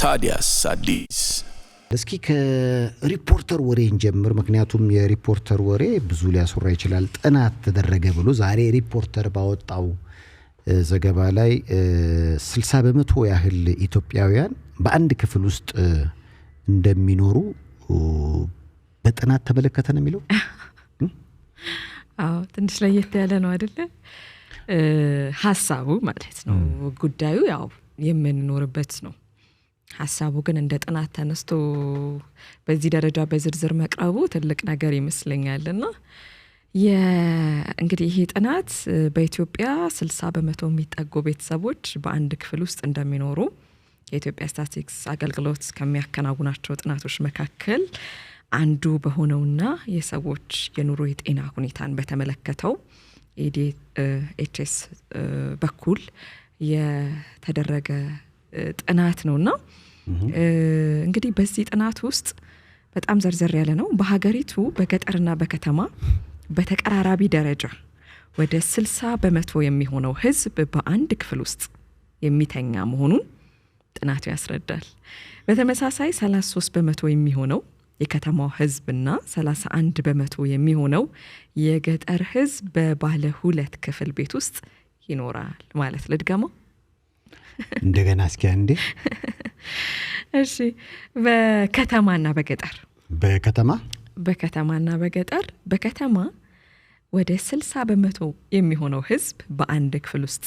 ታዲያስ አዲስ እስኪ ከሪፖርተር ወሬ እንጀምር ምክንያቱም የሪፖርተር ወሬ ብዙ ሊያስወራ ይችላል ጥናት ተደረገ ብሎ ዛሬ ሪፖርተር ባወጣው ዘገባ ላይ 60% ያህል ኢትዮጵያውያን በአንድ ክፍል ውስጥ እንደሚኖሩ በጥናት ተመለከተ ነው የሚለው አዎ ትንሽ ለየት ያለ ነው አይደለ ሐሳቡ ማለት ነው ጉዳዩ ያው የምንኖርበት ነው ሐሳቡ ግን እንደ ጥናት ተነስቶ በዚህ ደረጃ በዝርዝር መቅረቡ ትልቅ ነገር ይመስለኛልና እንግዲህ ይሄ ጥናት በኢትዮጵያ 60% የሚጠጉ ቤተሰቦች በአንድ ክፍል ውስጥ እንደሚኖሩ የኢትዮጵያ ስታቲስቲክስ አገልግሎት ከሚያከናውናቸው ጥናቶች መካከል አንዱ በሆነውና የሰዎች የኑሮ የጤና ሁኔታን በተመለከተው ኤዲኤችኤስ በኩል የተደረገ ጥናት ነውና እንግዲህ በዚህ ጥናት ውስጥ በጣም ዘርዘር ያለ ነው በሀገሪቱ በገጠርና በከተማ በተቀራራቢ ደረጃ ወደ 60% የሚሆነው ህዝብ በአንድ ክፍል ውስጥ የሚተኛ መሆኑን ጥናቱ ያስረዳል በተመሳሳይ 33% የሚሆነው የከተማው ህዝብና 31% የሚሆነው የገጠር ህዝብ በባለ ሁለት ክፍል ቤት ውስጥ ይኖራል ማለት ልድገመው እንደገና እስኪ አንዴ እሺ በከተማና በገጠር በከተማ ወደ 60% የሚሆነው ህዝብ በአንድ ክፍል ውስጥ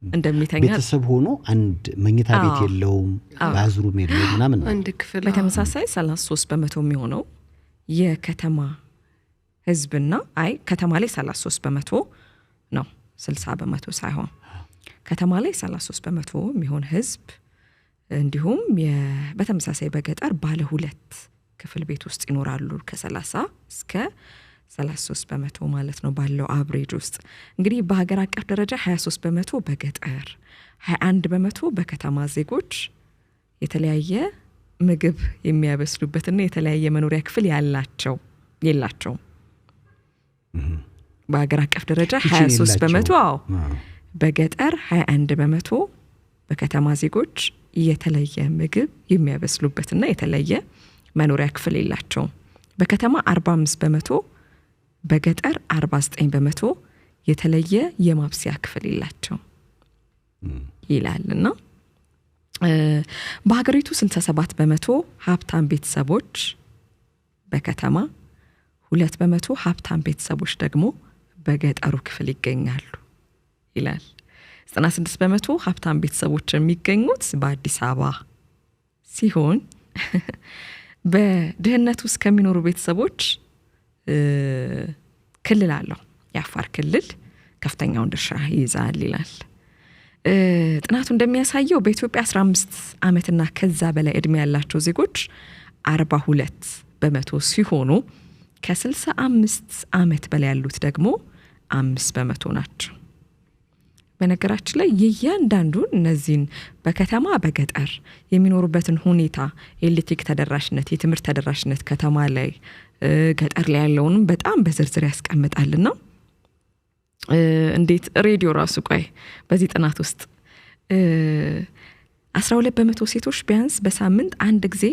እንደሚተኛ ቤተሰብ ሆኖ አንድ መኝታ ቤት የለውም ባዝሩም የለውም ምናምን አንድ ክፍል በተመሳሳይ 33% የሚሆነው የከተማ ህዝብና ከተማ ላይ 33% ነው 60% ሳይሆን ከተማ ላይ 33% የሚሆን ህዝብ እንዲሁም በተመሳሳይ በገጠር ባለ ሁለት ክፍል ቤት ውስጥ ይኖራሉ ከ30 እስከ 33% ማለት ነው ባለው አቨሬጅ ውስጥ እንግዲህ በሀገር አቀፍ ደረጃ 23% በገጠር 21% በከተማ ዜጎች የተለያየ ምግብ የሚያበስሉበትና የተለያየ መኖሪያ ክፍል የላቸው በሀገር አቀፍ ደረጃ 23% በገጠር 21% በከተማ ዜጎች የተለየ ምግብ የሚያበስሉበትና የተለየ መኖሪያ ክፍል የላቸው በከተማ 45% በገጠር 49% የተለየ የማብሰያ ክፍል የላቸው ይላልና በሀገሪቱ 67% ሀብታም ቤተሰቦች በከተማ 2% ሀብታም ቤተሰቦች ደግሞ በገጠሩ ክፍል ይገኛሉ ይላል 96% ሀብታም ቤተሰቦች የሚገኙት በአዲስ አበባ ሲሆን በድህነት ውስጥ ከሚኖሩ ቤተሰቦች ክልል አለው የአፋር ክልል ከፍተኛውን ድርሻ ይይዛል ይላል ጥናቱ እንደሚያሳየው በኢትዮጵያ 15 ዓመትና ከዛ በላይ እድሜ ያላቸው ዜጎች 42% ሲሆኑ ከ65 ዓመት በላይ ያሉት ደግሞ 5% ናቸው በነገራችን ላይ የእያንዳንዱን እነዚህን በከተማ በገጠር የሚኖሩበትን ሁኔታ የኤሌክትሪክ ተደራሽነት የትምህርት ተደራሽነት ከተማ ላይ ገጠር ላይ ያለውንም በጣም በዝርዝር ያስቀምጣልና እንዴት ሬዲዮ ራሱ ቆይ በዚህ ጥናት ውስጥ 12% ሴቶች ቢያንስ በሳምንት አንድ ጊዜ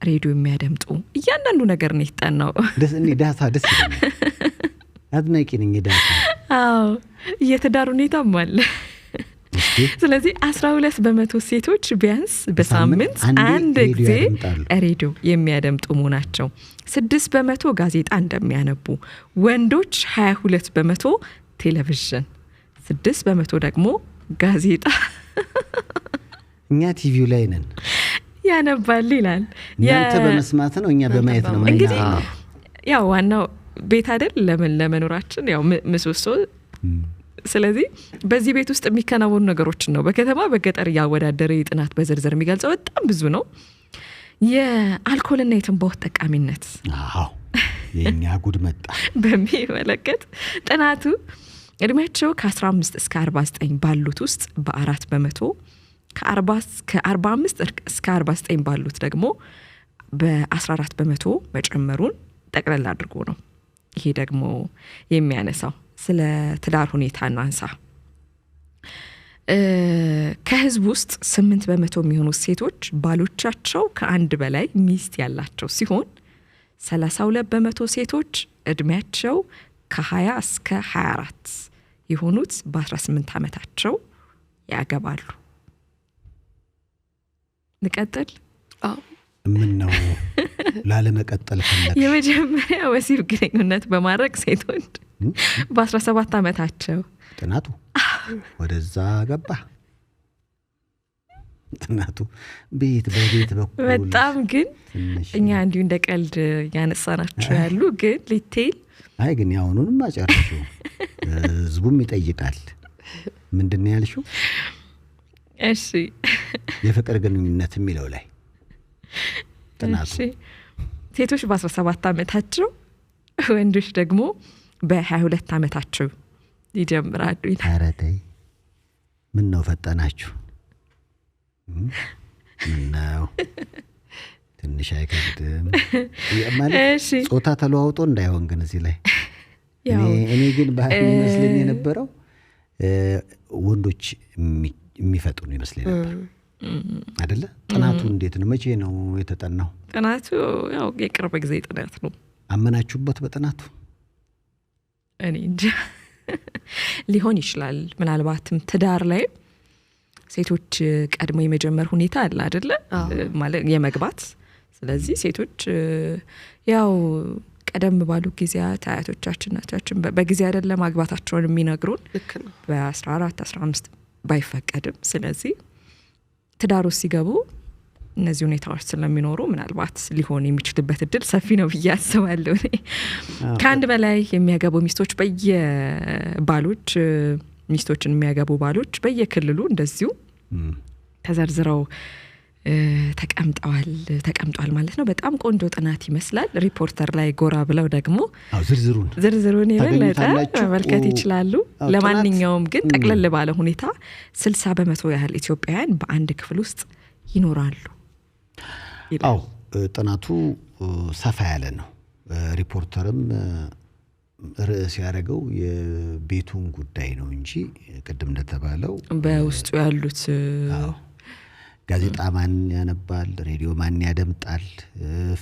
ሬዲዮ የሚያደምጡ እያንዳንዱ ነገር ነው የተጠናው ዳታ ደስ ይላል አድናቂ ነኝ ዳታ የትዳር ሁኔታም አለ ስለዚህ 12% ሴቶች ቢያንስ በሳምንት አንድ ጊዜ ሬዲዮ የሚያደምጡ መሆናቸው 6% ጋዜጣ እንደሚያነቡ ወንዶች 22% ቴሌቪዥን 6% ደግሞ ጋዜጣ እኛ ቲቪው ላይ ነን ያነባል ይላል ያንተ በመስማት ነው እኛ በማየት ነው እንግዲህ ያው ዋናው ቤት አይደል ለመኖራችን ያው ምሰሶ ስለዚህ በዚህ ቤት ውስጥ የሚከናወኑ ነገሮችን ነው በከተማ በገጠር ያወዳደረ ጥናት በዝርዝር የሚገልጸው በጣም ብዙ ነው የአልኮልና የትንባሆ ተጠቃሚነት የኛ ጉድ መጣ በሚመለከት ጥናቱ እድሜያቸው ከ15 እስከ 49 ባሉት ውስጥ በ4% ከ45 እስከ 49 ባሉት ደግሞ በ14% መጨመሩን ጠቅለል አድርጎ ነው ይሄ ደግሞ የሚያነሳው ስለ ትዳር ሁኔታ እናንሳ ከህዝብ ውስጥ 8% የሚሆኑ ሴቶች ባሎቻቸው ከአንድ በላይ ሚስት ያላቸው ሲሆን 32% ሴቶች እድሜያቸው ከ20 እስከ 24 የሆኑት በ18 ዓመታቸው ያገባሉ። ንቀጥል? ምን ነው ላለመቀጠል ፈለግሽ? የመጀመሪያ ወሲብ ግንኙነት በማድረግ ሴቶች በ17 ዓመታቸው ጥናቱ ወደዛ ገባ። ጥናቱ በቤት በኩል በጣም ግን እኛ እንዲሁ እንደ ቀልድ ያነሳናቸው ያሉ ግን ሊቴል አይ ግን ያውኑንም አጨርሹ ህዝቡም ይጠይቃል። ምንድነው ያልሽው? እሺ የፍቅር ግንኙነት የሚለው ላይ ጥናቱ ሴቶች በ17 ዓመታቸው ወንዶች ደግሞ በ22 ዓመታቸው ይጀምራሉ ይላል። ኧረ ተይ ምን ነው ፈጠናችሁ? ምነው ትንሽ አይከብድም? ማለት ጾታ ተለዋውጦ እንዳይሆን ግን እዚህ ላይ እኔ ግን ባህል መስለኝ የነበረው ወንዶች የሚፈጥኑ ይመስለኝ ነበር አይደለ? ጥናቱ እንዴት ነው? መቼ ነው የተጠናው? ጥናቱ ያው የቅርብ ጊዜ ጥናት ነው። አመናችሁበት በጥናቱ? እኔ እንጃ ሊሆን ይችላል። ምናልባትም ትዳር ላይ ሴቶች ቀድሞ የመጀመር ሁኔታ አለ አይደለ? ማለት የመግባት ስለዚህ ሴቶች ያው ቀደም ባሉ ጊዜያት አያቶቻችን ናቸው በጊዜ አይደለም ማግባታቸውን የሚነግሩን በ14 15 ባይፈቀድም ስለዚህ ትዳሩ ሲገቡ እነዚህ ሁኔታዎች ስለሚኖሩ ምናልባት ሊሆን የሚችልበት እድል ሰፊ ነው ብዬ አስባለሁ። ከአንድ በላይ የሚያገቡ ሚስቶች በየባሎች ሚስቶችን የሚያገቡ ባሎች በየክልሉ እንደዚሁ ተዘርዝረው ተቀምጧል ማለት ነው። በጣም ቆንጆ ጥናት ይመስላል። ሪፖርተር ላይ ጎራ ብለው ደግሞ ዝርዝሩን የበለጠ መመልከት ይችላሉ። ለማንኛውም ግን ጠቅለል ባለ ሁኔታ 60% ያህል ኢትዮጵያውያን በአንድ ክፍል ውስጥ ይኖራሉ። አዎ ጥናቱ ሰፋ ያለ ነው። ሪፖርተርም ርዕስ ያደረገው የቤቱን ጉዳይ ነው እንጂ ቅድም እንደተባለው በውስጡ ያሉት ጋዜጣ ማን ያነባል፣ ሬዲዮ ማን ያደምጣል፣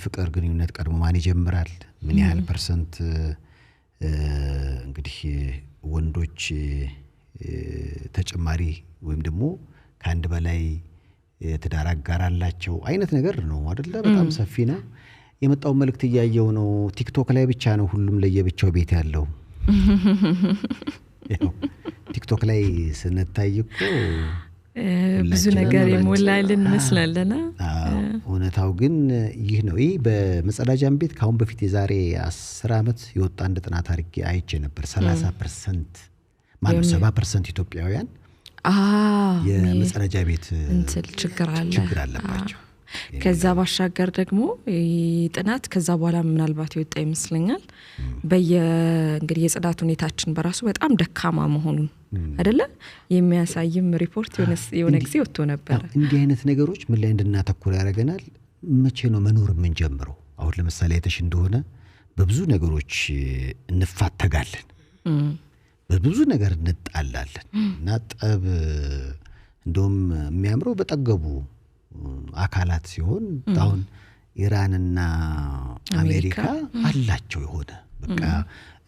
ፍቅር ግንኙነት ቀድሞ ማን ይጀምራል፣ ምን ያህል ፐርሰንት እንግዲህ ወንዶች ተጨማሪ ወይም ደግሞ ከአንድ በላይ ትዳር አጋር አላቸው አይነት ነገር ነው አይደለ? በጣም ሰፊ ነው። የመጣው መልእክት እያየው ነው። ቲክቶክ ላይ ብቻ ነው ሁሉም ለየብቻው ቤት ያለው። ቲክቶክ ላይ ስንታይ እኮ ብዙ ነገር የሞላልን መስላለና እውነታው ግን ይህ ነው። ይህ በመጸዳጃም ቤት ካሁን በፊት የዛሬ 10 ዓመት የወጣ አንድ ጥናት አድርጌ አይቼ ነበር። 30% ማለት 70% ኢትዮጵያውያን የመጸዳጃ ቤት ችግር አለባቸው። ከዛ ባሻገር ደግሞ ጥናት ከዛ በኋላ ምናልባት ይወጣ ይመስለኛል እንግዲህ የጽዳት ሁኔታችን በራሱ በጣም ደካማ መሆኑን አይደለ የሚያሳይም ሪፖርት የሆነ ጊዜ ወጥቶ ነበር። እንዲህ አይነት ነገሮች ምን ላይ እንድናተኩር ያደርገናል? መቼ ነው መኖር የምንጀምረው? አሁን ለምሳሌ አይተሽ እንደሆነ በብዙ ነገሮች እንፋተጋለን፣ በብዙ ነገር እንጣላለን እና ጠብ እንደውም የሚያምረው በጠገቡ አካላት ሲሆን አሁን ኢራንና አሜሪካ አላቸው የሆነ በቃ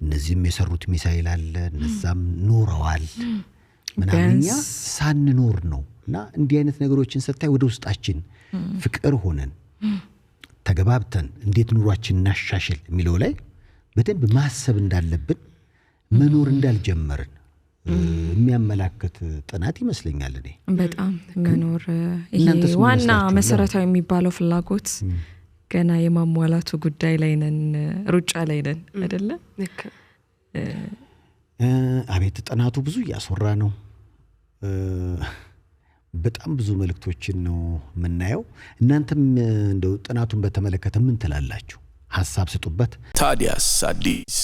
እነዚህም የሰሩት ሚሳኤል አለ እነዛም ኖረዋል ምናምኛ ሳንኖር ነው። እና እንዲህ አይነት ነገሮችን ስታይ ወደ ውስጣችን ፍቅር ሆነን ተገባብተን እንዴት ኑሯችን እናሻሽል የሚለው ላይ በደንብ ማሰብ እንዳለብን መኖር እንዳልጀመርን የሚያመላክት ጥናት ይመስለኛል። እኔ በጣም መኖር ይሄ ዋና መሰረታዊ የሚባለው ፍላጎት ገና የማሟላቱ ጉዳይ ላይ ነን፣ ሩጫ ላይ ነን አይደለ? አቤት ጥናቱ ብዙ እያስወራ ነው። በጣም ብዙ መልእክቶችን ነው የምናየው። እናንተም እንደው ጥናቱን በተመለከተ ምን ትላላችሁ? ሐሳብ ስጡበት። ታዲያስ አዲስ